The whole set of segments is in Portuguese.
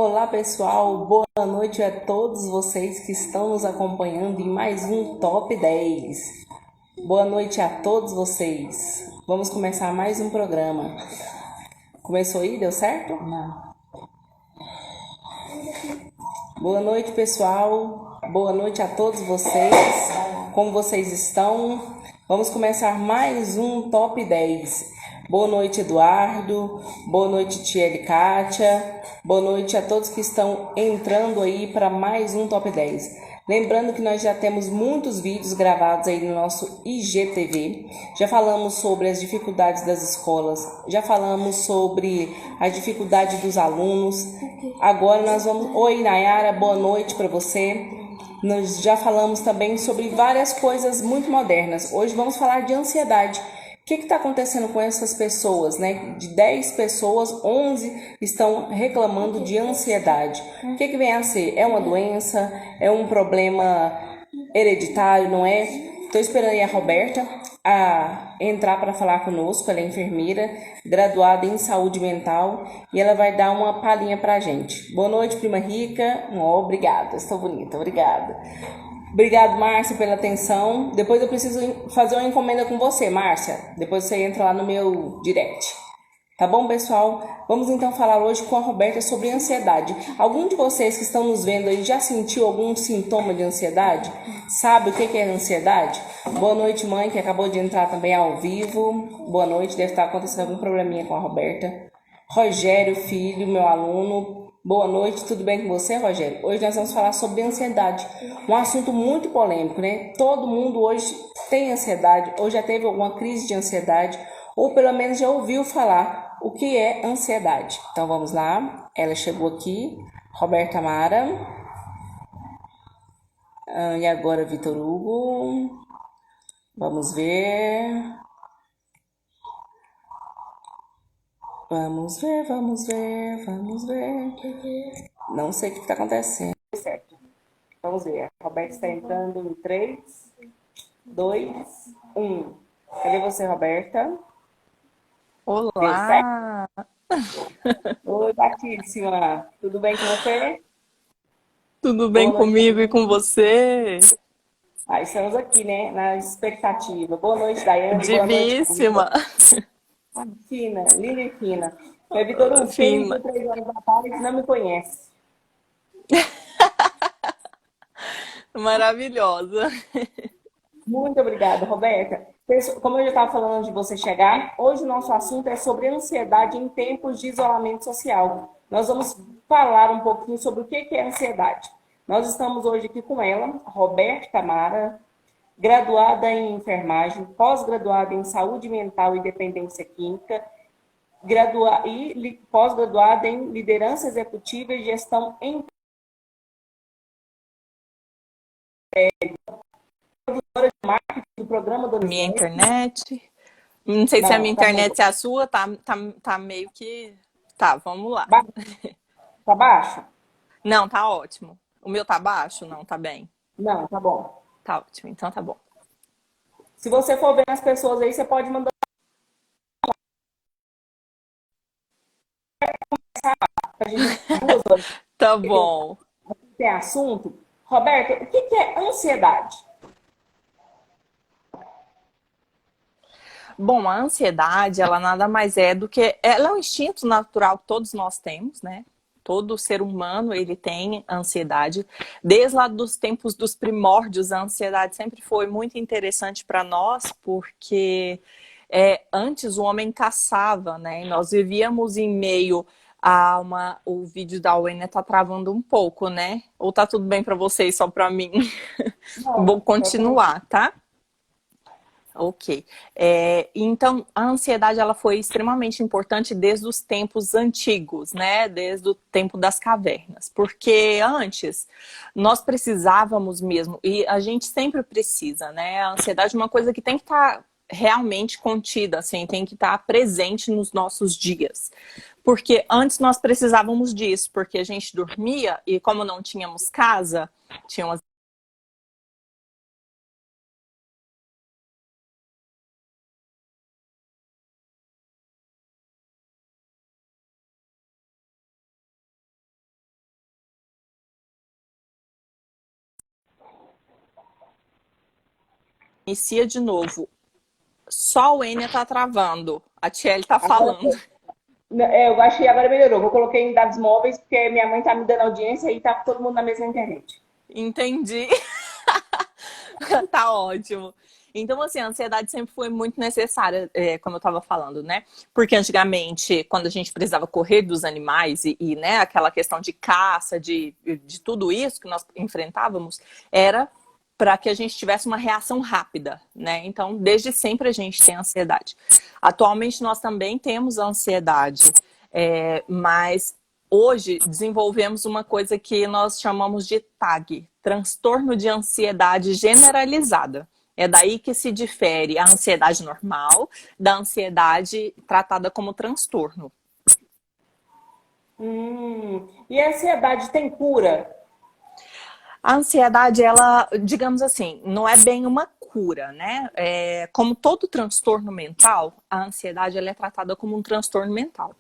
Olá pessoal, boa noite a todos vocês que estão nos acompanhando em mais um Top 10. Boa noite a todos vocês. Vamos começar mais um programa. Começou aí? Deu certo? Não. Boa noite pessoal, boa noite a todos vocês. Como vocês estão? Vamos começar mais um Top 10. Boa noite, Eduardo. Boa noite, tia Kátia. Boa noite a todos que estão entrando aí para mais um Top 10. Lembrando que nós já temos muitos vídeos gravados aí no nosso IGTV. Já falamos sobre as dificuldades das escolas, já falamos sobre a dificuldade dos alunos. Agora nós vamos... Oi, Nayara, boa noite para você. Nós já falamos também sobre várias coisas muito modernas. Hoje vamos falar de ansiedade. O que está acontecendo com essas pessoas, né? De 10 pessoas, 11 estão reclamando de ansiedade. O que vem a ser? É uma doença? É um problema hereditário, não é? Estou esperando aí a Roberta a entrar para falar conosco. Ela é enfermeira, graduada em saúde mental, e ela vai dar uma palhinha para a gente. Boa noite, prima Rica. Obrigada, estou bonita, obrigada. Obrigado, Márcia, pela atenção. Depois eu preciso fazer uma encomenda com você, Márcia. Depois você entra lá no meu direct. Tá bom, pessoal? Vamos então falar hoje com a Roberta sobre ansiedade. Algum de vocês que estão nos vendo aí já sentiu algum sintoma de ansiedade? Sabe o que é ansiedade? Boa noite, mãe, que acabou de entrar também ao vivo. Boa noite, deve estar acontecendo algum probleminha com a Roberta. Rogério, filho, meu aluno. Boa noite, tudo bem com você, Rogério? Hoje nós vamos falar sobre ansiedade, um assunto muito polêmico, né? Todo mundo hoje tem ansiedade, ou já teve alguma crise de ansiedade, ou pelo menos já ouviu falar o que é ansiedade. Então vamos lá, ela chegou aqui, Roberta Mara, e agora Vitor Hugo, vamos ver, vamos ver, vamos ver, vamos ver, não sei o que está acontecendo. Certo. Vamos ver. A Roberta está entrando em 3, 2, 1. Cadê você, Roberta? Deu certo? Olá, Oi, Batíssima. Tudo bem com você? tudo bem Boa noite. comigo e com você? Estamos aqui, né? Na expectativa. Boa noite, Daiane. Boa noite, Camila. Divíssima, Fina, linda e fina. É Vitor Hugo, quem me viu fina, 3 anos atrás não me conhece. maravilhosa. Muito obrigada, Roberta. Como eu já estava falando de você chegar, hoje o nosso assunto é sobre ansiedade em tempos de isolamento social. Nós vamos falar um pouquinho sobre o que é ansiedade. Nós estamos hoje aqui com ela, Roberta Mara, graduada em enfermagem, pós-graduada em saúde mental e dependência química, pós-graduada em liderança executiva e gestão em do programa Minha Donizete. internet, não sei se a minha Não, tá bom. internet é a sua, tá meio que... Tá, vamos lá. Tá baixo? Não, tá ótimo. O meu tá baixo? Não, tá bem. Não, tá bom. Tá ótimo, então tá bom. Se você for ver as pessoas aí, você pode mandar pra gente 2 horas. Tá bom. Tem assunto. Roberto, o que é ansiedade? Bom, a ansiedade, ela nada mais é do que... Ela é um instinto natural que todos nós temos, né? Todo ser humano, ele tem ansiedade. Desde lá dos tempos dos primórdios, a ansiedade sempre foi muito interessante para nós, porque antes o homem caçava, né? E nós vivíamos em meio a uma... O vídeo da Wênia tá travando um pouco, né? Ou tá tudo bem para vocês, só para mim? Vou Não, continuar, tá? Ok. Então, a ansiedade ela foi extremamente importante desde os tempos antigos, né? Desde o tempo das cavernas. Porque antes, nós precisávamos mesmo, e a gente sempre precisa, né? A ansiedade é uma coisa que tem que estar realmente contida, assim, tem que estar presente nos nossos dias. Porque antes nós precisávamos disso, porque a gente dormia e como não tínhamos casa, tinham as Inicia de novo. Só o Enia tá travando. A Tiele tá Agora, falando. eu acho que agora melhorou. Eu coloquei em dados móveis porque minha mãe tá me dando audiência e tá todo mundo na mesma internet. Entendi. Tá ótimo. Então, assim, a ansiedade sempre foi muito necessária, como eu estava falando, né? Porque antigamente, quando a gente precisava correr dos animais né, aquela questão de caça, de tudo isso que nós enfrentávamos, era para que a gente tivesse uma reação rápida, né? Então, desde sempre a gente tem ansiedade. Atualmente, nós também temos ansiedade, mas hoje desenvolvemos uma coisa que nós chamamos de TAG, transtorno de ansiedade generalizada. É daí que se difere a ansiedade normal da ansiedade tratada como transtorno. E a ansiedade tem cura? A ansiedade, ela, digamos assim, não é bem uma cura, né? Como todo transtorno mental, a ansiedade ela é tratada como um transtorno mental.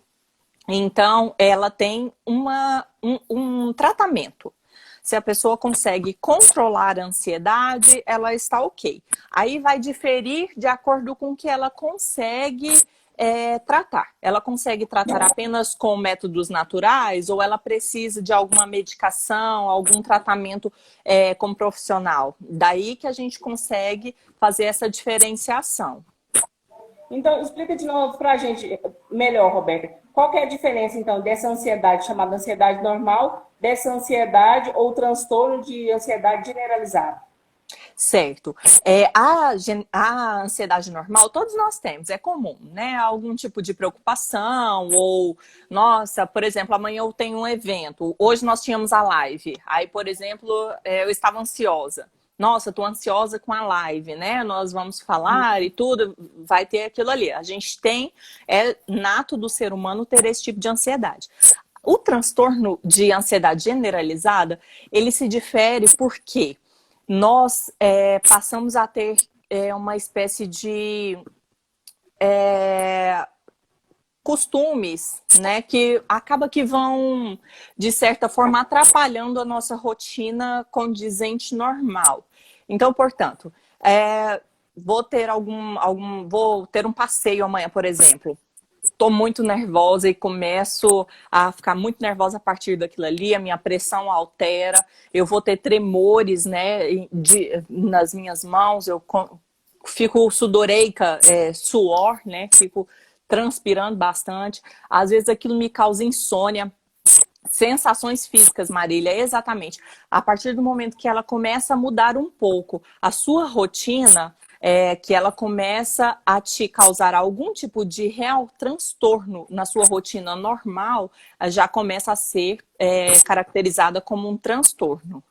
Então, ela tem um tratamento. Se a pessoa consegue controlar a ansiedade, ela está ok. Aí vai diferir de acordo com o que ela consegue tratar. Ela consegue tratar apenas com métodos naturais ou ela precisa de alguma medicação, algum tratamento com profissional. Daí que a gente consegue fazer essa diferenciação. Então, explica de novo pra gente melhor, Roberta. Qual que é a diferença, então, dessa ansiedade chamada ansiedade normal, dessa ansiedade ou transtorno de ansiedade generalizada? Certo. A ansiedade normal, todos nós temos, é comum, né? Algum tipo de preocupação, ou, nossa, por exemplo, amanhã eu tenho um evento, hoje nós tínhamos a live, aí, por exemplo, eu estava ansiosa. Nossa, estou ansiosa com a live, né? Nós vamos falar e tudo, vai ter aquilo ali. A gente tem, é nato do ser humano ter esse tipo de ansiedade. O transtorno de ansiedade generalizada, ele se difere porque nós passamos a ter uma espécie de costumes, né, que acaba que vão, de certa forma, atrapalhando a nossa rotina condizente normal. Então, portanto, vou ter vou ter um passeio amanhã, por exemplo. Estou muito nervosa e começo a ficar muito nervosa a partir daquilo ali, a minha pressão altera, eu vou ter tremores, né, nas minhas mãos, eu fico sudoreica, suor, né, fico transpirando bastante, às vezes aquilo me causa insônia. Sensações físicas, Marília, exatamente. A partir do momento que ela começa a mudar um pouco a sua rotina, que ela começa a te causar algum tipo de real transtorno na sua rotina normal, já começa a ser caracterizada como um transtorno.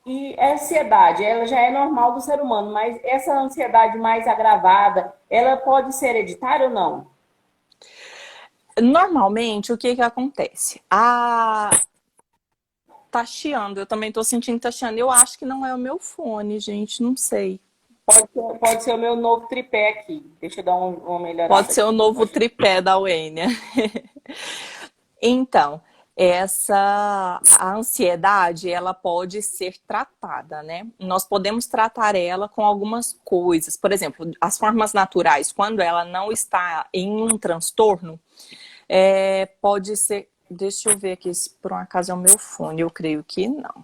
E a ansiedade, ela já é normal do ser humano, mas essa ansiedade mais agravada, ela pode ser hereditária ou não? Normalmente, o que acontece? Tá chiando, eu também tô sentindo que tá chiando. Eu acho que não é o meu fone, gente, não sei. Pode ser o meu novo tripé aqui. Deixa eu dar uma melhorada Pode ser aqui. o novo tripé da Wênia. Então, a ansiedade, ela pode ser tratada, né? Nós podemos tratar ela com algumas coisas. Por exemplo, as formas naturais, quando ela não está em um transtorno, pode ser... Deixa eu ver aqui se por um acaso é o meu fone. Eu creio que não.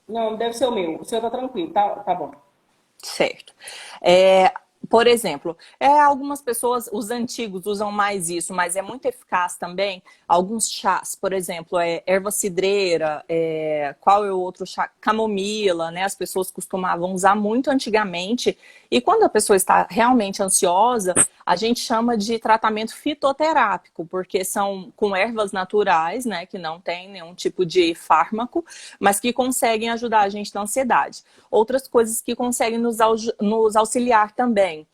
Não, deve ser o meu. O seu tá tranquilo, tá bom. Certo. Por exemplo, algumas pessoas, os antigos, usam mais isso, mas é muito eficaz também. Alguns chás, por exemplo, erva cidreira, qual é o outro chá? Camomila, né? As pessoas costumavam usar muito antigamente. E quando a pessoa está realmente ansiosa, a gente chama de tratamento fitoterápico, porque são com ervas naturais, né? Que não tem nenhum tipo de fármaco, mas que conseguem ajudar a gente na ansiedade. Outras coisas que conseguem nos auxiliar também.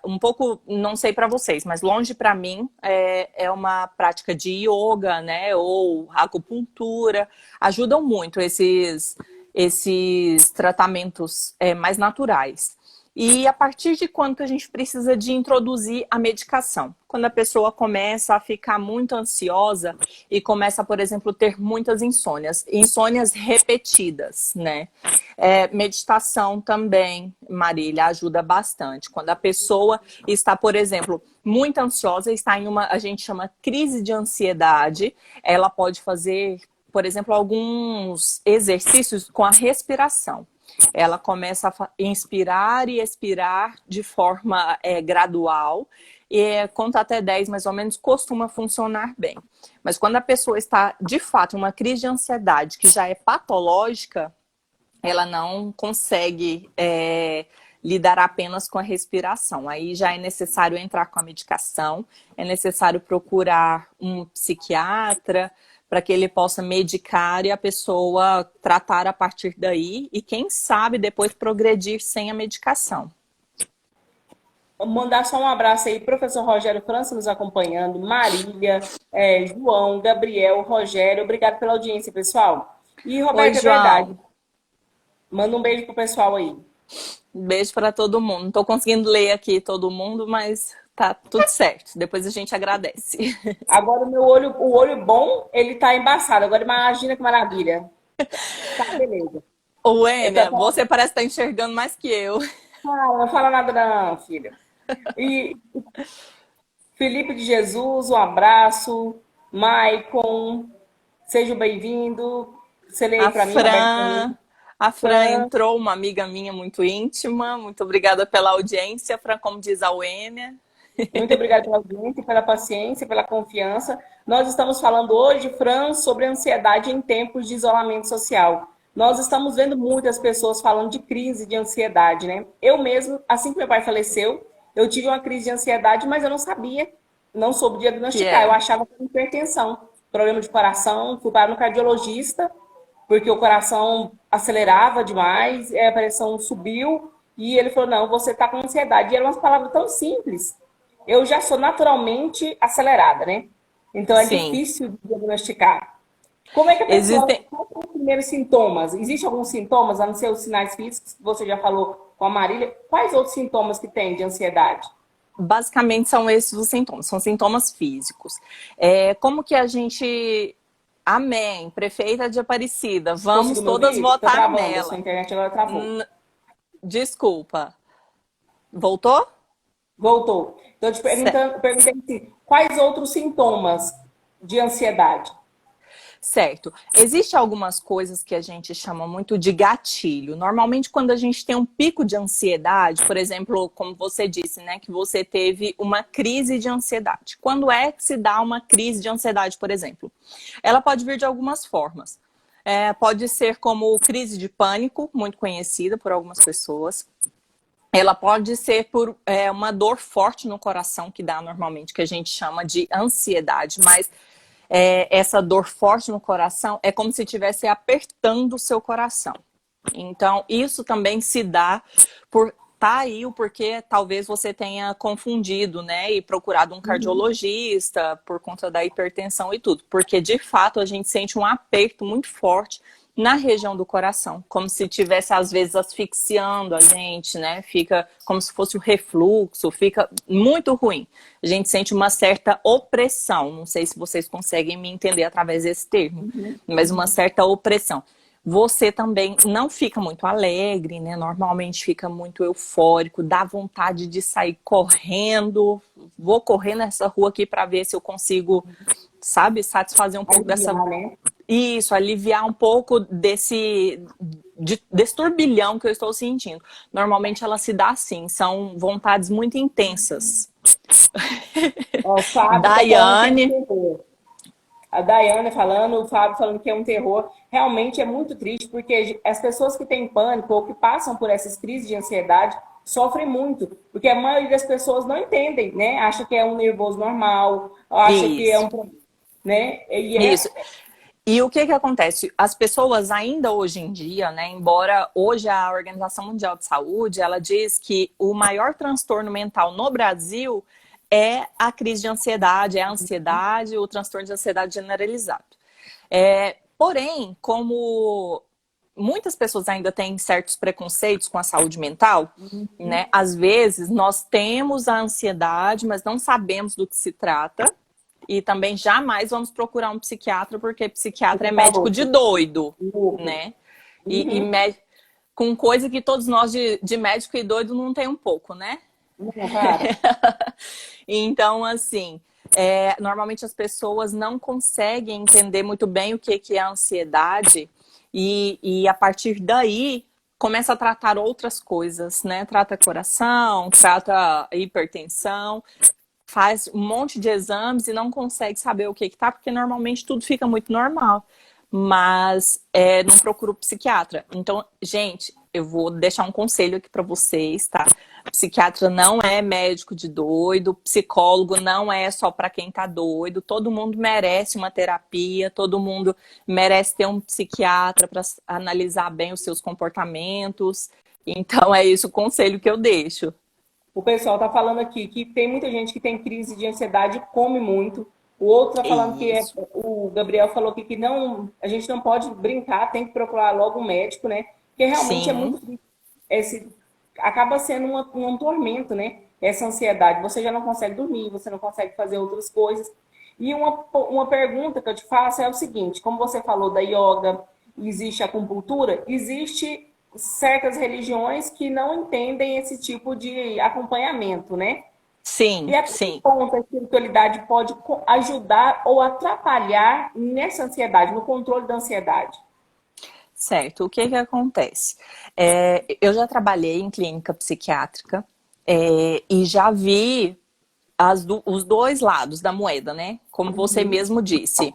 Um pouco, não sei para vocês, mas longe para mim é uma prática de yoga, né, ou acupuntura, ajudam muito esses tratamentos mais naturais. E a partir de quando que a gente precisa de introduzir a medicação? Quando a pessoa começa a ficar muito ansiosa e começa, por exemplo, ter muitas insônias, insônias repetidas, né? Meditação também, Marília, ajuda bastante. Quando a pessoa está, por exemplo, muito ansiosa, está em uma, a gente chama crise de ansiedade, ela pode fazer, por exemplo, alguns exercícios com a respiração. Ela começa a inspirar e expirar de forma gradual, e conta até 10 mais ou menos, costuma funcionar bem. Mas quando a pessoa está, de fato, em uma crise de ansiedade que já é patológica, ela não consegue lidar apenas com a respiração. Aí já é necessário entrar com a medicação, é necessário procurar um psiquiatra, para que ele possa medicar e a pessoa tratar a partir daí e, quem sabe, depois progredir sem a medicação. Vou mandar só um abraço aí, professor Rogério França nos acompanhando, Marília, João, Gabriel, Rogério, obrigado pela audiência, pessoal. E, Oi, Roberto, é verdade. João. Manda um beijo pro pessoal aí. Um beijo para todo mundo. Não estou conseguindo ler aqui todo mundo, mas tá tudo certo. Depois a gente agradece. Agora o olho bom, ele tá embaçado. Agora imagina que maravilha. Tá, beleza. Ô, Ênia, você parece estar enxergando mais que eu. Não fala nada não, filha. E Felipe de Jesus, um abraço. Maicon, seja bem-vindo. Você lê aí para mim, Roberto? A Fran entrou, uma amiga minha muito íntima. Muito obrigada pela audiência, Fran, como diz a Ênia. Muito obrigada pela audiência, pela paciência, pela confiança. Nós estamos falando hoje, Fran, sobre ansiedade em tempos de isolamento social. Nós estamos vendo muitas pessoas falando de crise de ansiedade, né? Eu mesmo, assim que meu pai faleceu, eu tive uma crise de ansiedade, mas eu não sabia, não soube diagnosticar. Eu achava que era hipertensão, problema de coração, fui para no cardiologista, porque o coração acelerava demais, a pressão subiu, e ele falou, não, você está com ansiedade. E eram umas palavras tão simples. Eu já sou naturalmente acelerada, né? Então é difícil de diagnosticar. Como é que a pessoa... Quais são os primeiros sintomas? Existem alguns sintomas, a não ser os sinais físicos, que você já falou com a Marília. Quais outros sintomas que tem de ansiedade? Basicamente são esses os sintomas, são sintomas físicos. Como que a gente... Amém, prefeita de Aparecida, vamos todas votar nela. Sua internet agora travou. Desculpa. Voltou? Voltou. Então, eu te perguntei assim, quais outros sintomas de ansiedade? Certo. Existem algumas coisas que a gente chama muito de gatilho. Normalmente, quando a gente tem um pico de ansiedade, por exemplo, como você disse, né, que você teve uma crise de ansiedade. Quando é que se dá uma crise de ansiedade, por exemplo? Ela pode vir de algumas formas. Pode ser como crise de pânico, muito conhecida por algumas pessoas. Ela pode ser por uma dor forte no coração, que dá normalmente, que a gente chama de ansiedade, mas essa dor forte no coração é como se estivesse apertando o seu coração. Então, isso também se dá por aí o porquê talvez você tenha confundido, né, e procurado um cardiologista por conta da hipertensão e tudo. Porque, de fato, a gente sente um aperto muito forte na região do coração, como se tivesse às vezes asfixiando a gente, né? Fica como se fosse um refluxo, fica muito ruim. A gente sente uma certa opressão, não sei se vocês conseguem me entender através desse termo, mas uma certa opressão. Você também não fica muito alegre, né? Normalmente fica muito eufórico, dá vontade de sair correndo. Vou correr nessa rua aqui para ver se eu consigo, sabe, satisfazer um pouco dessa... Né? Isso, aliviar um pouco desse turbilhão que eu estou sentindo. Normalmente ela se dá assim, são vontades muito intensas. O Fábio Daiane. A Daiane falando, o Fábio falando que é um terror. Realmente é muito triste, porque as pessoas que têm pânico ou que passam por essas crises de ansiedade sofrem muito. Porque a maioria das pessoas não entendem, né? Acha que é um nervoso normal, acha que é um... né? Isso. E o que acontece? As pessoas ainda hoje em dia, né, embora hoje a Organização Mundial de Saúde, ela diz que o maior transtorno mental no Brasil é a crise de ansiedade, é a ansiedade, o transtorno de ansiedade generalizado. Porém, como muitas pessoas ainda têm certos preconceitos com a saúde mental, Uhum. né? Às vezes nós temos a ansiedade, mas não sabemos do que se trata. E também jamais vamos procurar um psiquiatra, porque psiquiatra é Você tá médico de louco. doido, Louco. né? E Uhum. com coisa que todos nós de médico e doido não tem um pouco, né? Não, para. Então, assim, normalmente as pessoas não conseguem entender muito bem o que é a ansiedade e a partir daí começa a tratar outras coisas, né? Trata coração, trata hipertensão, faz um monte de exames e não consegue saber o que tá, porque normalmente tudo fica muito normal. Mas não procura o psiquiatra. Então, gente, eu vou deixar um conselho aqui para vocês, tá? Psiquiatra não é médico de doido, psicólogo não é só para quem tá doido. Todo mundo merece uma terapia, todo mundo merece ter um psiquiatra para analisar bem os seus comportamentos. Então, é isso o conselho que eu deixo. O pessoal tá falando aqui que tem muita gente que tem crise de ansiedade e come muito. O outro tá É falando que isso. o Gabriel falou aqui que não, a gente não pode brincar, tem que procurar logo um médico, né? Porque realmente é Sim. muito esse acaba sendo um tormento, né? Essa ansiedade. Você já não consegue dormir, você não consegue fazer outras coisas. E uma pergunta que eu te faço é o seguinte: como você falou da yoga, existe a acupuntura, existe certas religiões que não entendem esse tipo de acompanhamento, né? E Sim, até que sim. ponto a espiritualidade pode ajudar ou atrapalhar nessa ansiedade, no controle da ansiedade? Certo. O que que acontece? Eu já trabalhei em clínica psiquiátrica e já vi os dois lados da moeda, né? Como você Uhum. mesmo disse.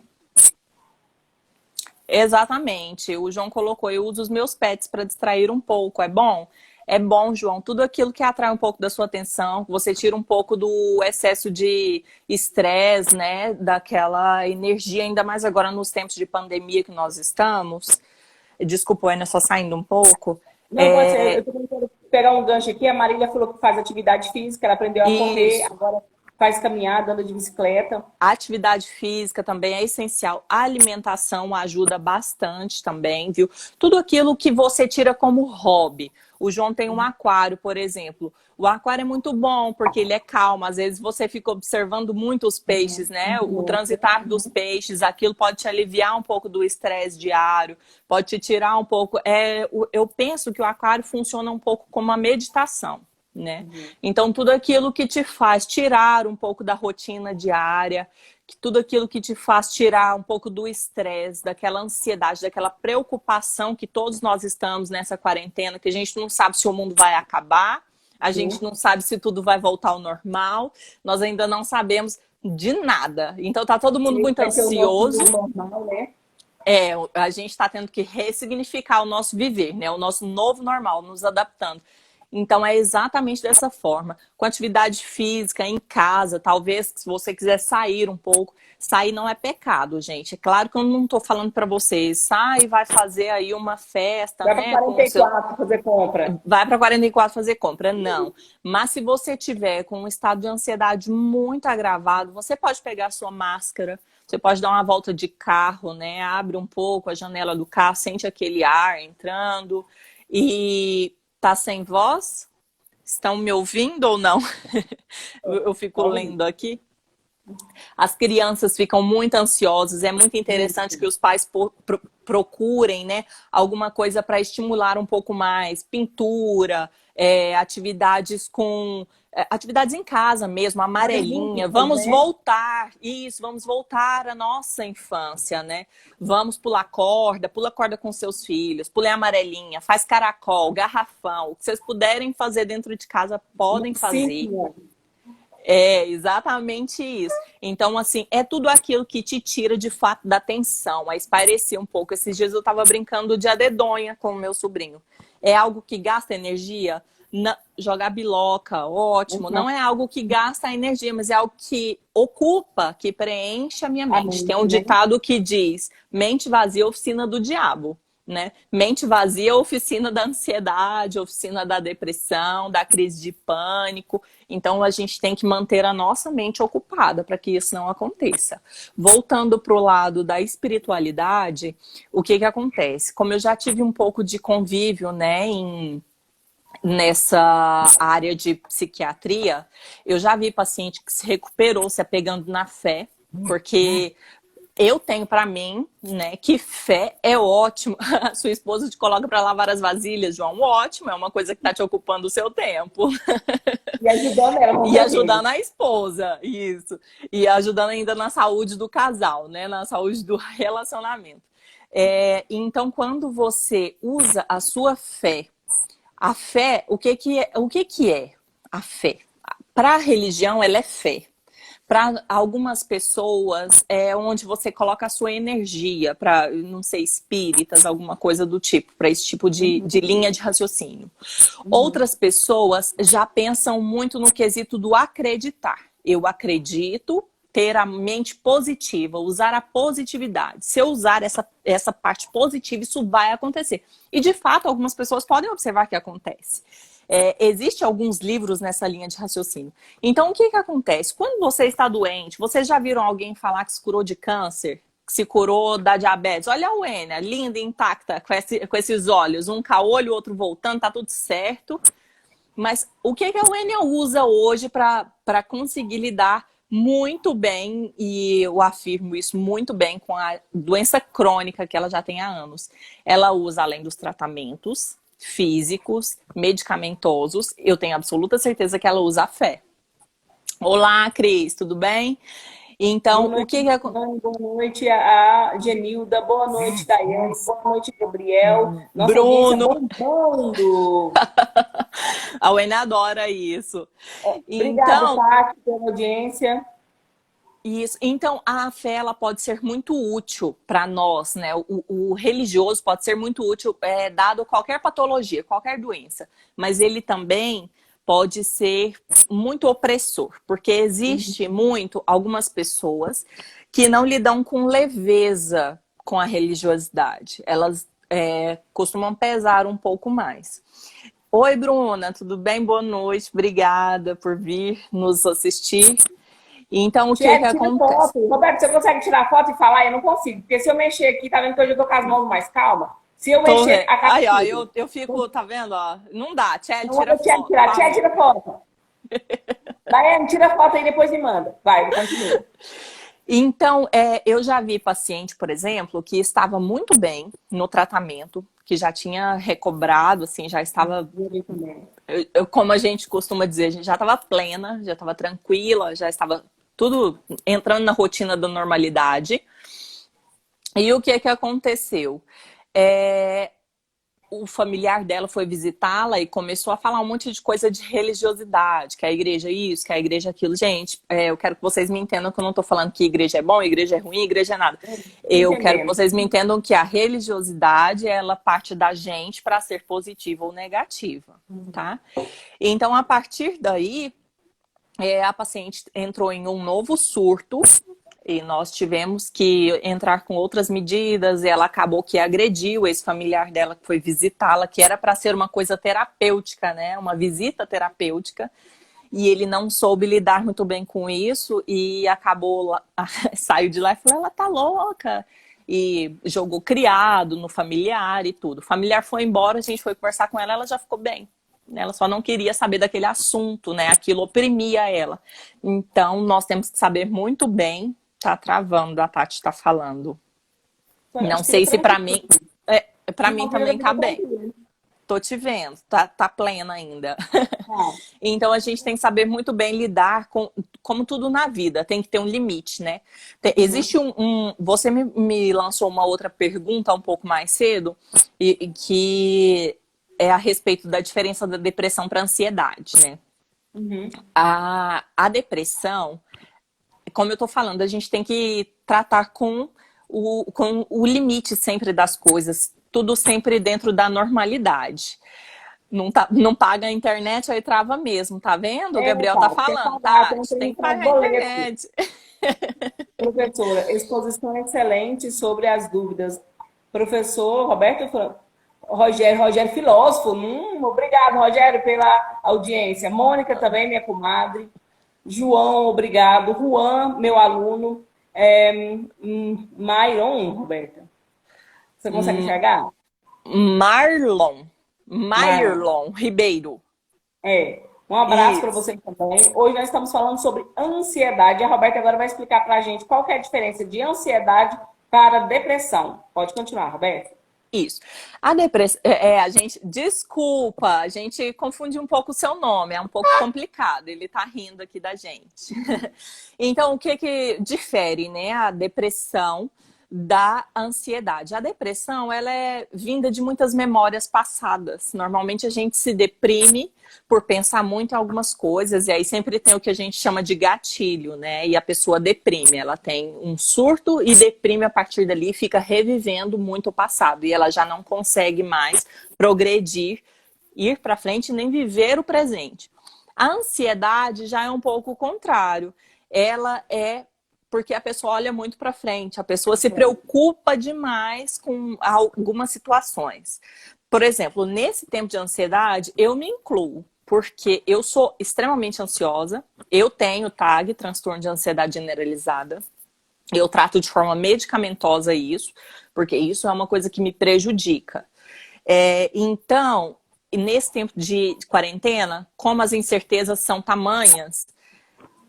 Exatamente. O João colocou, eu uso os meus pets para distrair um pouco. É bom? É bom, João. Tudo aquilo que atrai um pouco da sua atenção, que você tira um pouco do excesso de estresse, né? Daquela energia, ainda mais agora nos tempos de pandemia que nós estamos. Desculpa, Ana, só saindo um pouco. Não, pode ser. Eu tô tentando pegar um gancho aqui. A Marília falou que faz atividade física, ela aprendeu a correr, Isso. agora faz caminhada, anda de bicicleta. A atividade física também é essencial. A alimentação ajuda bastante também, viu? Tudo aquilo que você tira como hobby. O João tem um aquário, por exemplo. O aquário é muito bom porque ele é calmo. Às vezes você fica observando muito os peixes, né? O transitar dos peixes, aquilo pode te aliviar um pouco do estresse diário, pode te tirar um pouco. Eu penso que o aquário funciona um pouco como uma meditação, né? Então, tudo aquilo que te faz tirar um pouco da rotina diária, tudo aquilo que te faz tirar um pouco do estresse, daquela ansiedade, daquela preocupação que todos nós estamos nessa quarentena, que a gente não sabe se o mundo vai acabar, a gente não sabe se tudo vai voltar ao normal, nós ainda não sabemos de nada. Então, tá todo mundo Esse muito vai ser o nosso ansioso. novo normal, né? A gente está tendo que ressignificar o nosso viver, né? O nosso novo normal, nos adaptando. Então, é exatamente dessa forma. Com atividade física, em casa, talvez, se você quiser sair um pouco. Sair não é pecado, gente. É claro que eu não estou falando para vocês, sai e vai fazer aí uma festa, Vai para né? Com o seu... 44 fazer compra. Vai para 44 fazer compra. Não. Mas se você tiver com um estado de ansiedade muito agravado, você pode pegar a sua máscara, você pode dar uma volta de carro, né? Abre um pouco a janela do carro, sente aquele ar entrando e tá sem voz? Estão me ouvindo ou não? Eu fico lendo aqui. As crianças ficam muito ansiosas, é muito interessante que os pais procurem, né, alguma coisa para estimular um pouco mais, pintura, atividades atividades em casa mesmo, Mais amarelinha. lúdicas, Vamos né? voltar, isso, vamos voltar à nossa infância, né? Vamos pula corda com seus filhos, pule amarelinha, faz caracol, garrafão, o que vocês puderem fazer dentro de casa, podem fazer. Sim. É exatamente isso. Então, assim, é tudo aquilo que te tira de fato da tensão, a espairecer um pouco. Esses dias eu tava brincando de adedonha com o meu sobrinho. É algo que gasta energia? Jogar biloca, ótimo. Não é algo que gasta energia, mas é algo que ocupa, que preenche a minha A mente. Tem mente, um né? ditado que diz: mente vazia, oficina do diabo. né? Mente vazia, oficina da ansiedade, oficina da depressão, da crise de pânico. Então a gente tem que manter a nossa mente ocupada para que isso não aconteça. Voltando para o lado da espiritualidade, o que acontece? Como eu já tive um pouco de convívio, né, nessa área de psiquiatria, eu já vi paciente que se recuperou se apegando na fé, porque eu tenho para mim, né, que fé é ótimo. A sua esposa te coloca para lavar as vasilhas, João, ótimo, é uma coisa que está te ocupando o seu tempo. E ajudando ela. E ajudando a esposa, isso. E ajudando ainda na saúde do casal, né, na saúde do relacionamento. Então, quando você usa a sua fé, a fé, o que é a fé? Para a religião, ela é fé. Para algumas pessoas, é onde você coloca a sua energia, para, não sei, espíritas, alguma coisa do tipo, para esse tipo de linha de raciocínio. Outras pessoas já pensam muito no quesito do acreditar. Eu acredito, ter a mente positiva, usar a positividade. Se eu usar essa parte positiva, isso vai acontecer. E, de fato, algumas pessoas podem observar que acontece. Existem alguns livros nessa linha de raciocínio. Então, o que acontece? Quando você está doente, vocês já viram alguém falar que se curou de câncer? Que se curou da diabetes? Olha a Wênia, linda, intacta, com esses olhos. Um caolho, outro voltando, tá tudo certo. Mas o que a Wênia usa hoje para conseguir lidar muito bem, e eu afirmo isso muito bem, com a doença crônica que ela já tem há anos? Ela usa, além dos tratamentos físicos, medicamentosos, eu tenho absoluta certeza que ela usa a fé. Olá, Cris, tudo bem? Então, boa noite, boa noite a Genilda, boa noite, Daiane, boa noite, Gabriel. Nossa, Bruno. Bombando. A Wênia adora isso. Obrigada, Tati, pela audiência. Isso. Então, a fé ela pode ser muito útil para nós, né? O religioso pode ser muito útil, dado qualquer patologia, qualquer doença. Mas ele também pode ser muito opressor, porque existe algumas pessoas que não lidam com leveza com a religiosidade. Elas costumam pesar um pouco mais. Oi, Bruna, tudo bem? Boa noite, obrigada por vir nos assistir. Então, o que acontece? Foto. Roberto, você consegue tirar foto e falar? Eu não consigo, porque se eu mexer aqui, tá vendo que hoje eu tô com as mãos mais calmas? Se eu mexer, acaba. Aí, ó, eu fico, tá vendo, ó? Não dá, Tchê, tira foto. Tchê, tira foto. Daiane, tira foto aí, depois me manda. Vai, continua. Então, eu já vi paciente, por exemplo, que estava muito bem no tratamento, que já tinha recobrado, assim, já estava... como a gente costuma dizer, a gente já estava plena, já estava tranquila, já estava tudo entrando na rotina da normalidade. E o que aconteceu? O familiar dela foi visitá-la e começou a falar um monte de coisa de religiosidade, que a igreja é isso, que a igreja é aquilo. Gente, eu quero que vocês me entendam que eu não estou falando que igreja é bom, igreja é ruim, igreja é nada. Eu quero que vocês me entendam que a religiosidade, ela parte da gente para ser positiva ou negativa, tá? Então, a partir daí, a paciente entrou em um novo surto, e nós tivemos que entrar com outras medidas, e ela acabou que agrediu esse familiar dela que foi visitá-la, que era para ser uma coisa terapêutica, né? Uma visita terapêutica, e ele não soube lidar muito bem com isso, e acabou, saiu de lá e falou, ela tá louca, e jogou criado no familiar e tudo. O familiar foi embora, a gente foi conversar com ela, ela já ficou bem. Ela só não queria saber daquele assunto, né? Aquilo oprimia ela. Então, nós temos que saber muito bem. Tá travando, a Tati tá falando. Não sei se pra mim... pra mim também tá bem. Tô te vendo, tá plena ainda. Então, a gente tem que saber muito bem lidar com... Como tudo na vida, tem que ter um limite, né? Existe você me lançou uma outra pergunta um pouco mais cedo, que é a respeito da diferença da depressão para ansiedade, né? A depressão... Como eu tô falando, a gente tem que tratar com o limite sempre das coisas. Tudo sempre dentro da normalidade. Não paga a internet, aí trava mesmo, tá vendo? O Gabriel tá falando, tá? Tem que pagar a internet. Professora, exposição excelente sobre as dúvidas Professor Rogério filósofo. Obrigado, Rogério, pela audiência. Mônica também, minha comadre. João, obrigado. Juan, meu aluno. Myron, Roberta. Você consegue enxergar? Marlon. Marlon. Marlon Ribeiro. Um abraço para Isso. vocês também. Hoje nós estamos falando sobre ansiedade. A Roberta agora vai explicar para a gente qual que é a diferença de ansiedade para depressão. Pode continuar, Roberta. Isso. A depressão, a gente, desculpa, a gente confunde um pouco o seu nome, é um pouco complicado, ele tá rindo aqui da gente. Então, o que que difere, né, a depressão da ansiedade? A depressão, ela é vinda de muitas memórias passadas. Normalmente a gente se deprime por pensar muito em algumas coisas, e aí sempre tem o que a gente chama de gatilho, né? E a pessoa deprime, ela tem um surto e deprime a partir dali, fica revivendo muito o passado, e ela já não consegue mais progredir, ir para frente, nem viver o presente. A ansiedade já é um pouco o contrário. Ela é porque a pessoa olha muito para frente, a pessoa se preocupa demais com algumas situações. Por exemplo, nesse tempo de ansiedade, eu me incluo, porque eu sou extremamente ansiosa, eu tenho TAG, transtorno de ansiedade generalizada, eu trato de forma medicamentosa isso, porque isso é uma coisa que me prejudica. Então, nesse tempo de quarentena, como as incertezas são tamanhas,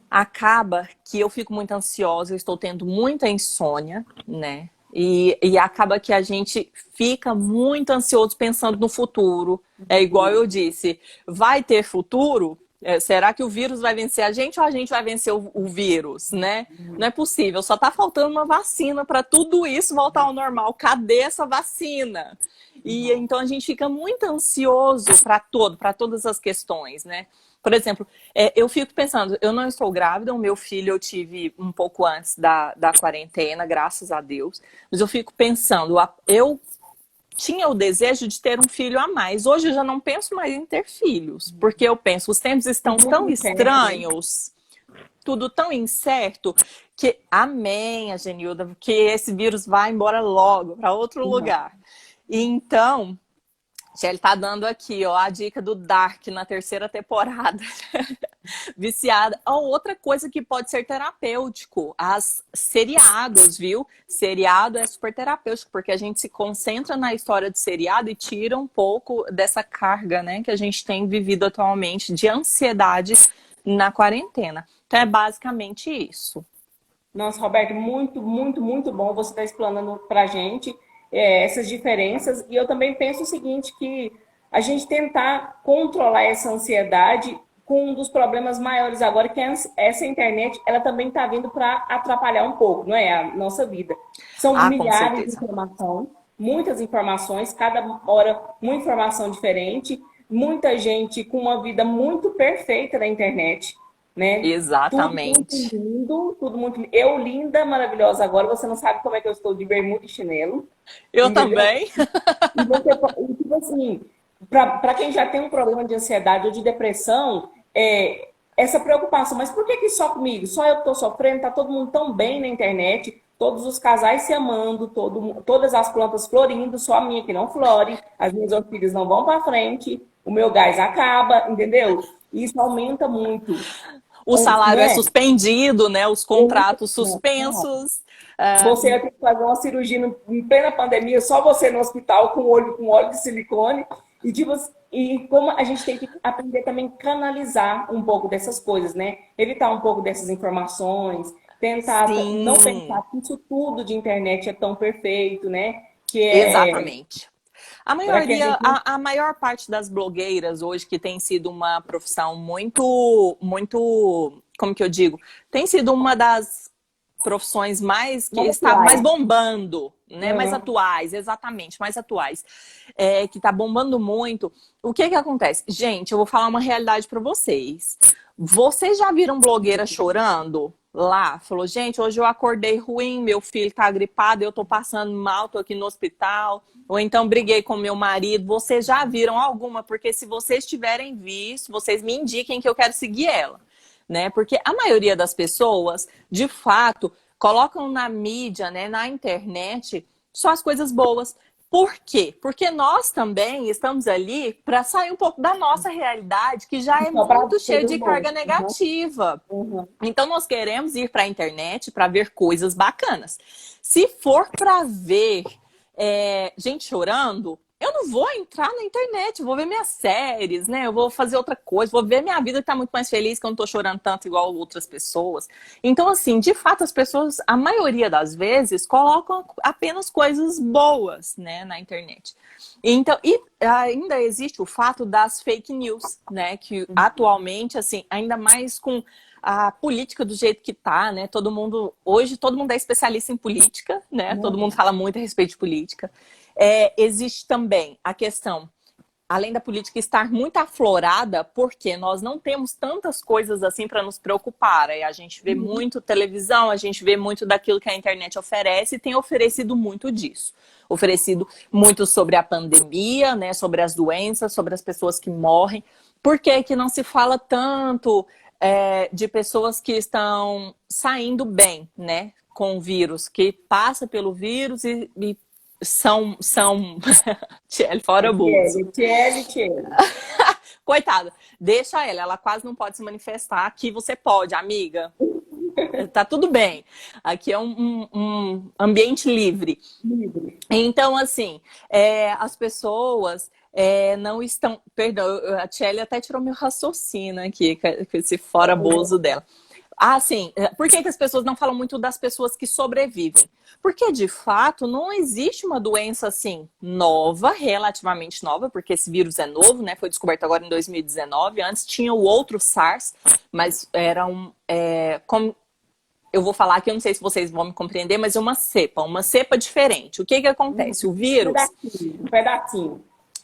acaba que eu fico muito ansiosa, eu estou tendo muita insônia, né? E acaba que a gente fica muito ansioso pensando no futuro. É igual eu disse, vai ter futuro? Será que o vírus vai vencer a gente ou a gente vai vencer o vírus, né? Não é possível, só tá faltando uma vacina para tudo isso voltar ao normal. Cadê essa vacina? E então a gente fica muito ansioso para todas as questões, né? Por exemplo, eu fico pensando, eu não estou grávida, o meu filho eu tive um pouco antes da quarentena, graças a Deus. Mas eu fico pensando, eu tinha o desejo de ter um filho a mais. Hoje eu já não penso mais em ter filhos, porque eu penso, os tempos estão tão estranhos, tudo tão incerto, que, amém, Agenilda, que esse vírus vá embora logo para outro lugar. E então... Ele tá dando aqui, ó, a dica do Dark na terceira temporada. Viciada. Outra coisa que pode ser terapêutico, as seriados, viu? Seriado é super terapêutico, porque a gente se concentra na história de seriado e tira um pouco dessa carga, né, que a gente tem vivido atualmente de ansiedade na quarentena. Então é basicamente isso. Nossa, Roberto, muito, muito, muito bom você estar explanando pra gente essas diferenças. E eu também penso o seguinte, que a gente tentar controlar essa ansiedade com um dos problemas maiores agora, que é essa internet, ela também está vindo para atrapalhar um pouco, não é? A nossa vida. São milhares de informações, muitas informações, cada hora uma informação diferente, muita gente com uma vida muito perfeita na internet, né? Exatamente. Tudo muito lindo. Eu, linda, maravilhosa agora, você não sabe como é que eu estou de bermuda e chinelo. Eu entendeu? também. E você, tipo assim, para quem já tem um problema de ansiedade ou de depressão, essa preocupação, mas por que só comigo? Só eu que estou sofrendo? Tá todo mundo tão bem na internet, todos os casais se amando, todas as plantas florindo, só a minha que não flore, as minhas orquídeas não vão para frente, o meu gás acaba, entendeu? Isso aumenta muito. O salário é suspendido, né? Os contratos suspensos. Você ia ter que fazer uma cirurgia em plena pandemia, só você no hospital com óleo de silicone. E como a gente tem que aprender também a canalizar um pouco dessas coisas, né? Evitar um pouco dessas informações, tentar não pensar que isso tudo de internet é tão perfeito, né? Exatamente. A maior parte das blogueiras hoje, que tem sido uma profissão muito, como que eu digo? Tem sido uma das profissões que está mais bombando, né? Mais atuais, exatamente, mais atuais. Que está bombando muito. O que acontece? Gente, eu vou falar uma realidade para vocês. Vocês já viram blogueira chorando? Lá, falou, gente, hoje eu acordei ruim, meu filho tá gripado, eu tô passando mal, tô aqui no hospital, ou então briguei com meu marido. Vocês já viram alguma? Porque se vocês tiverem visto, vocês me indiquem que eu quero seguir ela, né? Porque a maioria das pessoas, de fato, colocam na mídia, né, na internet, só as coisas boas. Por quê? Porque nós também estamos ali para sair um pouco da nossa realidade, que já é muito cheia de carga negativa. Então, nós queremos ir para a internet para ver coisas bacanas. Se for para ver gente chorando, eu não vou entrar na internet, eu vou ver minhas séries, né? Eu vou fazer outra coisa, vou ver minha vida que tá muito mais feliz, que eu não tô chorando tanto igual outras pessoas. Então, assim, de fato, as pessoas, a maioria das vezes, colocam apenas coisas boas, né, na internet. Então, e ainda existe o fato das fake news, né? Que atualmente, assim, ainda mais com a política do jeito que tá, né? Hoje todo mundo é especialista em política, né? Todo mundo fala muito a respeito de política. Existe também a questão, além da política estar muito aflorada, porque nós não temos tantas coisas assim para nos preocupar. A gente vê muito televisão, a gente vê muito daquilo que a internet oferece e tem oferecido muito disso. Oferecido muito sobre a pandemia, né? Sobre as doenças, sobre as pessoas que morrem. Por que que não se fala tanto de pessoas que estão saindo bem, né? Com o vírus, que passa pelo vírus e são Tchelle, fora bolso. Tchelle. Coitada, deixa ela quase não pode se manifestar. Aqui você pode, amiga. Tá tudo bem. Aqui é um ambiente livre. Então, assim, as pessoas não estão... Perdão, a Tchelle até tirou meu raciocínio aqui, com esse fora bozo dela. Ah, sim. Por que as pessoas não falam muito das pessoas que sobrevivem? Porque, de fato, não existe uma doença, assim, nova, relativamente nova, porque esse vírus é novo, né? Foi descoberto agora em 2019. Antes tinha o outro SARS, mas era como eu vou falar aqui, eu não sei se vocês vão me compreender, mas é uma cepa diferente. O que que acontece? O vírus... Um pedacinho.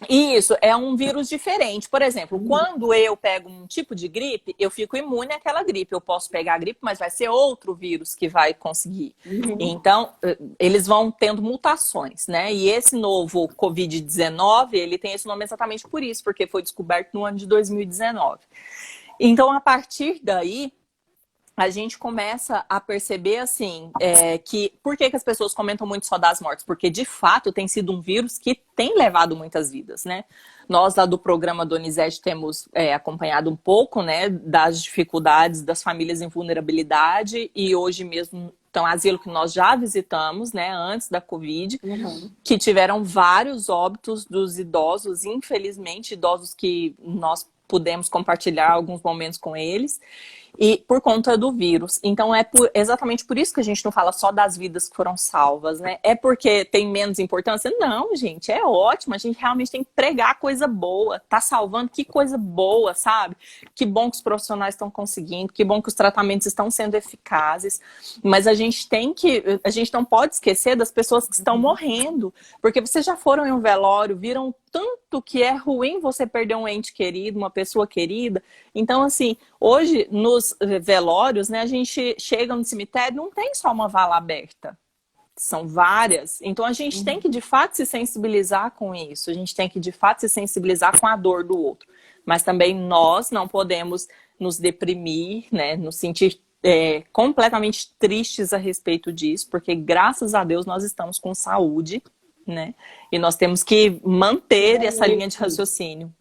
Isso, é um vírus diferente. Por exemplo, quando eu pego um tipo de gripe, eu fico imune àquela gripe. Eu posso pegar a gripe, mas vai ser outro vírus que vai conseguir. Então, eles vão tendo mutações, né? E esse novo Covid-19, ele tem esse nome exatamente por isso, porque foi descoberto no ano de 2019. Então, a partir daí, a gente começa a perceber, assim, que... Por que as pessoas comentam muito só das mortes? Porque, de fato, tem sido um vírus que tem levado muitas vidas, né? Nós, lá do programa Donizete, temos acompanhado um pouco, né, das dificuldades das famílias em vulnerabilidade e hoje mesmo, então, asilo que nós já visitamos, né, antes da Covid, que tiveram vários óbitos dos idosos, infelizmente, idosos que nós pudemos compartilhar alguns momentos com eles, e por conta do vírus. Então, exatamente por isso que a gente não fala só das vidas que foram salvas, né? É porque tem menos importância? Não, gente, é ótimo. A gente realmente tem que pregar coisa boa. Tá salvando, que coisa boa, sabe? Que bom que os profissionais estão conseguindo, que bom que os tratamentos estão sendo eficazes. Mas a gente não pode esquecer das pessoas que estão morrendo. Porque vocês já foram em um velório, viram tanto que é ruim você perder um ente querido, uma pessoa querida. Então, assim, hoje, nos velórios, né, a gente chega no cemitério, não tem só uma vala aberta. São várias. Então, a gente tem que, de fato, se sensibilizar com isso. A gente tem que, de fato, se sensibilizar com a dor do outro. Mas também nós não podemos nos deprimir, né, nos sentir completamente tristes a respeito disso, porque, graças a Deus, nós estamos com saúde, né? E nós temos que manter essa linha de raciocínio.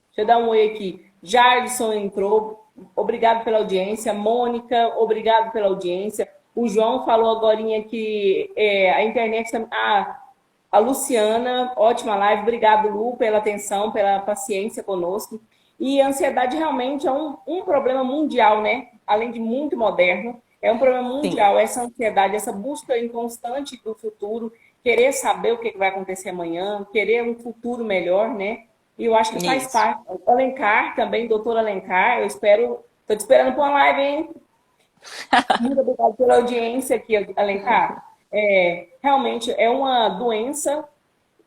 Deixa eu dar um oi aqui. Jarson entrou. Obrigado pela audiência. Mônica, obrigado pela audiência. O João falou agorinha que a internet... A Luciana, ótima live. Obrigado, Lu, pela atenção, pela paciência conosco. E a ansiedade realmente é um problema mundial, né? Além de muito moderno. É um problema mundial. Sim. Essa ansiedade, essa busca inconstante do futuro, querer saber o que vai acontecer amanhã, querer um futuro melhor, né? E eu acho que faz parte. O Alencar também, doutor Alencar, estou te esperando para uma live, hein? Muito obrigada pela audiência aqui, Alencar. Realmente é uma doença,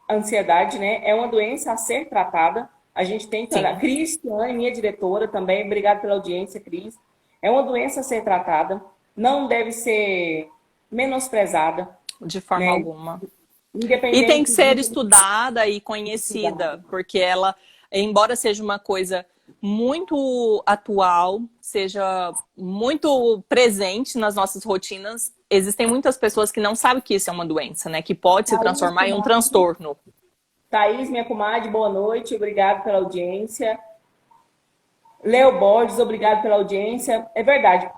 a ansiedade, né? É uma doença a ser tratada. A gente tem que olhar. Cristiane, minha diretora também, obrigada pela audiência, Cris. É uma doença a ser tratada, não deve ser menosprezada. De forma alguma. E tem que ser estudada e conhecida, porque ela, embora seja uma coisa muito atual, seja muito presente nas nossas rotinas, existem muitas pessoas que não sabem que isso é uma doença, né? Que pode se Thaís, transformar em um transtorno. Thaís, minha comadre, boa noite, obrigado pela audiência. Leo Borges, obrigado pela audiência. É verdade,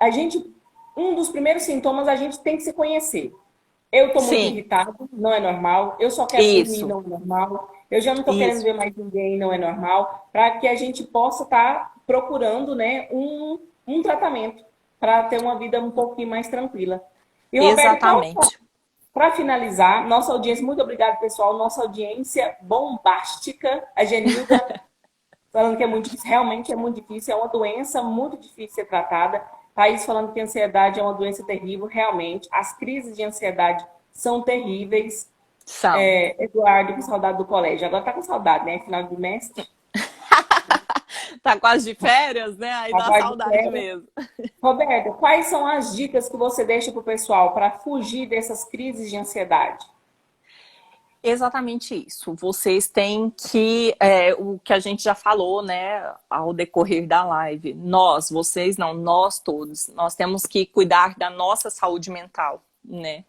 um dos primeiros sintomas, a gente tem que se conhecer. Eu estou muito Sim, irritado, não é normal. Eu só quero dormir, isso, não é normal. Eu já não estou querendo isso, ver mais ninguém, não é normal. Para que a gente possa estar procurando, né, um tratamento para ter uma vida um pouquinho mais tranquila. E, Roberto, exatamente. para finalizar, nossa audiência, muito obrigado, pessoal. Nossa audiência bombástica. A Genilda falando que é muito difícil, realmente é muito difícil, é uma doença muito difícil de ser tratada. Thaís falando que a ansiedade é uma doença terrível, realmente. As crises de ansiedade são terríveis. São. Eduardo, com saudade do colégio. Agora tá com saudade, né? Final de bimestre. Tá quase de férias, né? Aí dá Agora de saudade férias. mesmo. Roberto, quais são as dicas que você deixa para o pessoal para fugir dessas crises de ansiedade? Exatamente isso. Vocês têm que, o que a gente já falou, né, ao decorrer da live. Nós, vocês não, nós todos, nós temos que cuidar da nossa saúde mental, né?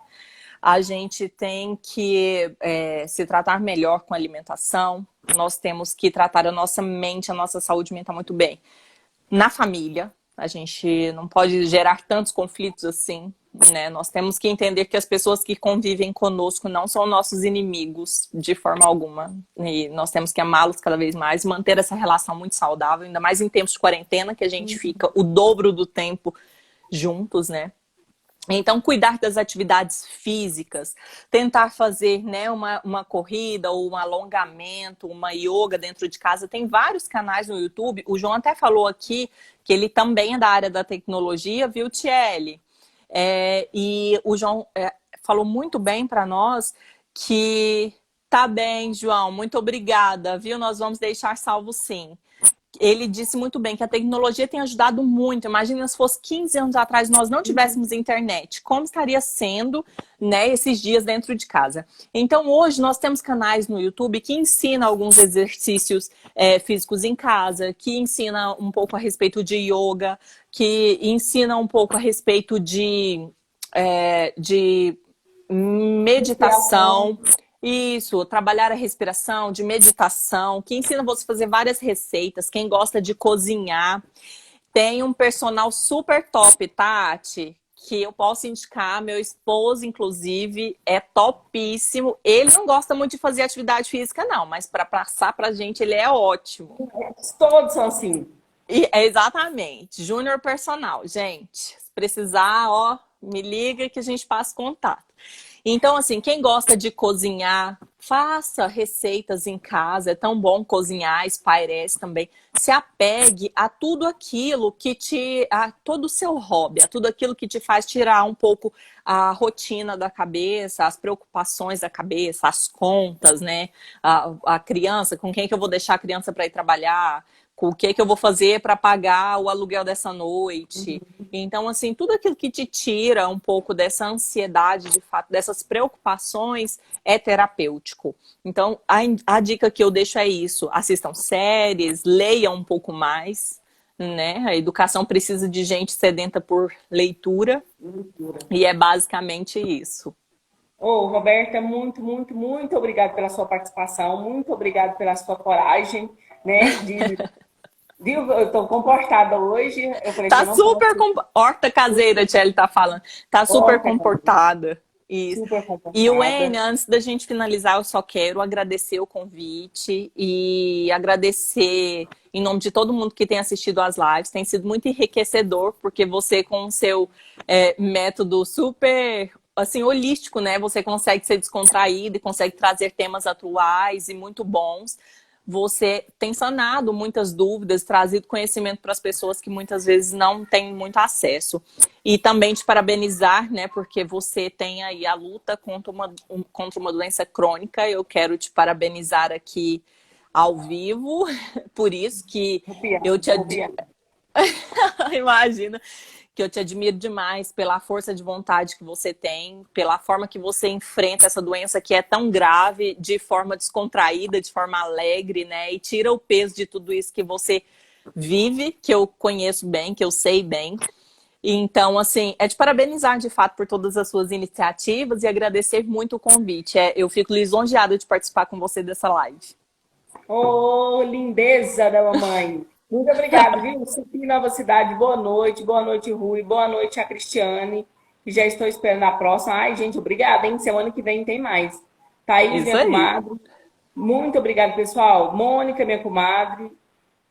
A gente tem que se tratar melhor com a alimentação, nós temos que tratar a nossa mente, a nossa saúde mental muito bem. Na família, a gente não pode gerar tantos conflitos assim, né? Nós temos que entender que as pessoas que convivem conosco não são nossos inimigos de forma alguma. E nós temos que amá-los cada vez mais, manter essa relação muito saudável, ainda mais em tempos de quarentena, que a gente fica o dobro do tempo juntos, né? Então, cuidar das atividades físicas, tentar fazer, né, uma corrida ou um alongamento, uma yoga dentro de casa. Tem vários canais no YouTube. O João até falou aqui que ele também é da área da tecnologia, viu, Tiele? E o João falou muito bem para nós que tá bem, João, muito obrigada, viu? Nós vamos deixar salvo sim. Ele disse muito bem que a tecnologia tem ajudado muito. Imagina se fosse 15 anos atrás nós não tivéssemos internet. Como estaria sendo, né, esses dias dentro de casa? Então, hoje nós temos canais no YouTube que ensinam alguns exercícios físicos em casa, que ensina um pouco a respeito de yoga, que ensina um pouco a respeito de meditação. Isso, trabalhar a respiração, de meditação, que ensina você a fazer várias receitas. Quem gosta de cozinhar, tem um personal super top, Tati, que eu posso indicar. Meu esposo, inclusive, é topíssimo. Ele não gosta muito de fazer atividade física, não, mas para passar pra gente, ele é ótimo. Todos são assim. Exatamente, Júnior Personal, gente. Se precisar, ó, me liga que a gente passa contato. Então, assim, quem gosta de cozinhar, faça receitas em casa. É tão bom cozinhar, espairece também. Se apegue a tudo aquilo a todo o seu hobby, a tudo aquilo que te faz tirar um pouco a rotina da cabeça, as preocupações da cabeça, as contas, né? A criança, com quem que eu vou deixar a criança para ir trabalhar? Com o que eu vou fazer para pagar o aluguel dessa noite? Então, assim, tudo aquilo que te tira um pouco dessa ansiedade, de fato, dessas preocupações, é terapêutico. Então, a dica que eu deixo é isso. Assistam séries, leiam um pouco mais, né? A educação precisa de gente sedenta por leitura. E é basicamente isso. Roberta, muito, muito, muito obrigado pela sua participação. Muito obrigado pela sua coragem, né? Eu estou comportada hoje. Eu falei Tá que eu não super posso. horta caseira, Tchelle tá falando. Tá super Horta, comportada. Isso. super E o comportada. N, antes da gente finalizar, eu só quero agradecer o convite e agradecer em nome de todo mundo que tem assistido às lives. Tem sido muito enriquecedor, porque você, com o seu método super assim, holístico, né? Você consegue ser descontraído e consegue trazer temas atuais e muito bons. Você tem sanado muitas dúvidas, trazido conhecimento para as pessoas que muitas vezes não têm muito acesso. E também te parabenizar, né, porque você tem aí a luta contra uma doença crônica. Eu quero te parabenizar aqui ao vivo, por isso que eu te imagina que eu te admiro demais pela força de vontade que você tem, pela forma que você enfrenta essa doença que é tão grave, de forma descontraída, de forma alegre, né? E tira o peso de tudo isso que você vive, que eu conheço bem, que eu sei bem. Então, assim, é de parabenizar de fato por todas as suas iniciativas e agradecer muito o convite. Eu fico lisonjeada de participar com você dessa live. Ô, lindeza da mamãe. Muito obrigada, viu? Supi Nova Cidade, boa noite, Rui, boa noite a Cristiane, que já estou esperando a próxima. Ai, gente, obrigada, hein? Semana que vem tem mais. Thaís, Isso minha aí. comadre. Muito obrigada, pessoal. Mônica, minha comadre.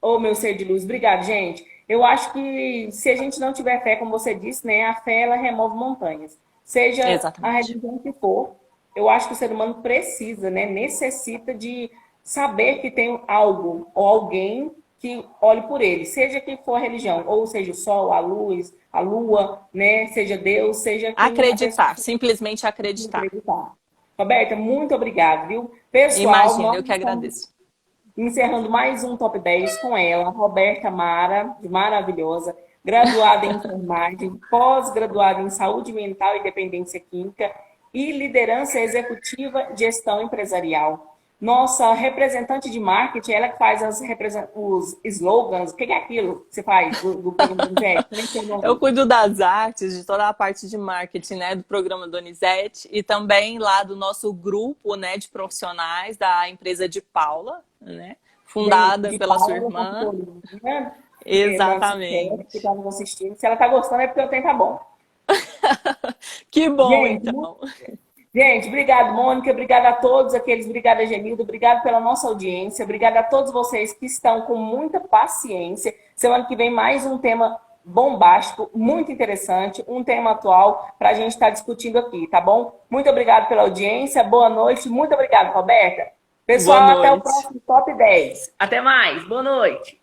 Ô, meu ser de luz. Obrigado, gente. Eu acho que se a gente não tiver fé, como você disse, né? A fé, ela remove montanhas. Seja a Exatamente. religião que for, eu acho que o ser humano precisa, né? Necessita de saber que tem algo ou alguém que olhe por ele, seja quem for a religião, ou seja o sol, a luz, a lua, né? Seja Deus, seja quem a pessoa Acreditar, simplesmente acreditar. acreditar. Roberta, muito obrigada, viu? Pessoal, Imagina, nós eu que estamos agradeço. encerrando mais um Top 10 com ela, Roberta Mara, maravilhosa, graduada em enfermagem, pós-graduada em saúde mental e dependência química e liderança executiva, gestão empresarial. Nossa representante de marketing, ela que faz os slogans, o que é aquilo que você faz do programa do Zé? Nem sei o Eu nome. cuido das artes, de toda a parte de marketing, né, do programa Donizete e também lá do nosso grupo, né, de profissionais da empresa de Paula, né, fundada De pela sua Paula irmã. Campolina, nossa chefe que Exatamente. está nos assistindo. Se ela está gostando é porque o tempo tá bom. Que bom, Gente, então. gente, obrigado, Mônica. Obrigada a todos aqueles. Obrigada, Genildo. Obrigado pela nossa audiência. Obrigada a todos vocês que estão com muita paciência. Semana que vem, mais um tema bombástico, muito interessante, um tema atual para a gente estar discutindo aqui, tá bom? Muito obrigado pela audiência. Boa noite. Muito obrigado, Roberta. Boa Pessoal, até o noite. próximo Top 10. Até mais. Boa noite.